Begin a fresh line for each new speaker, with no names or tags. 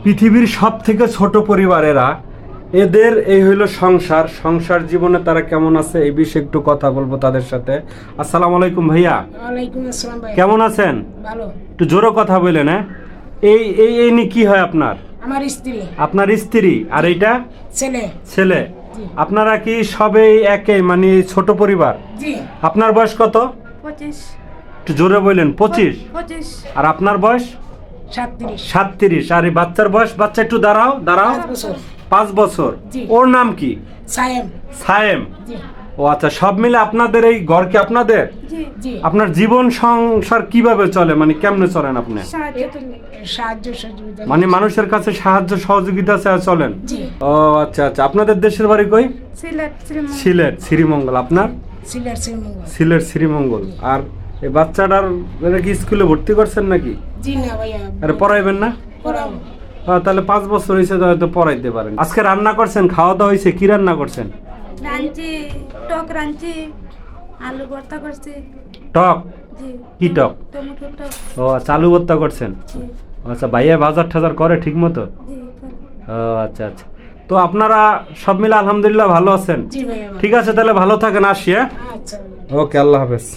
পৃথিবীর সব থেকে ছোট পরিবারেরা, এদের এই হইল সংসার জীবনে তারা কেমন আছে এই বিষয়ে একটু কথা বলবো তাদের সাথে। আসসালামু আলাইকুম ভাইয়া।
ওয়ালাইকুম আসসালাম ভাই।
কেমন আছেন?
ভালো।
একটু জোরে কথা বলেন। হ্যাঁ, এই এই এই নি কি হয় আপনার?
আমার স্ত্রী।
আপনার স্ত্রী। আর এইটা
ছেলে।
ছেলে।
জি।
আপনারা কি সবেই একই, মানে ছোট পরিবার?
জি।
আপনার বয়স কত?
25
একটু জোরে বললেন। 25।
25
আর আপনার বয়স?
37।
37। আর এই বাচ্চার বয়স? বাচ্চা একটু দাঁড়াও।
5 বছর।
5 বছর।
জি।
ওর নাম কি?
সায়েম।
সায়েম।
জি।
ও আচ্ছা, সব মিলে আপনাদের এই ঘর কি আপনাদের?
জি
জি।
আপনার জীবন সংসার কিভাবে চলে, মানে কেমনে চলেন আপনি?
সাহায্য তুমি
সাহায্য সহযোগিতা।
মানে মানুষের কাছে সাহায্য সহযোগিতা চেয়ে চলেন?
জি।
ও আচ্ছা আচ্ছা। আপনাদের দেশের বাড়ি কই?
সিলেট শ্রীমঙ্গল।
সিলেট শ্রীমঙ্গল। আপনার?
সিলেট শ্রীমঙ্গল।
সিলেট শ্রীমঙ্গল। আর এই বাচ্চাটার এরা কি স্কুলে ভর্তি করছেন নাকি?
জি না ভাইয়া।
আরে পড়াইবেন না?
পড়াবো।
তাহলে 5 বছর হয়েছে, হয়তো পড়াইতে পারেন। আজকে রান্না করছেন, খাওয়া দাওয়া হয়েছে? কি রান্না করছেন?
রাঞ্চি টক রাঞ্চি আলু ভর্তা করছি।
টক?
জি।
কি টক?
টমেটো টক।
ও আচ্ছা, আলু ভর্তা করছেন।
জি
আচ্ছা, ভাইয়া বাজার টাজার করে ঠিক মতো?
জি করে।
ও আচ্ছা আচ্ছা। তো আপনারা সব মিলে আলহামদুলিল্লাহ ভালো আছেন?
জি ভাইয়া।
ঠিক আছে, তাহলে ভালো থাকেন। আসি। হ্যাঁ,
আচ্ছা।
ওকে, আল্লাহ হাফেজ।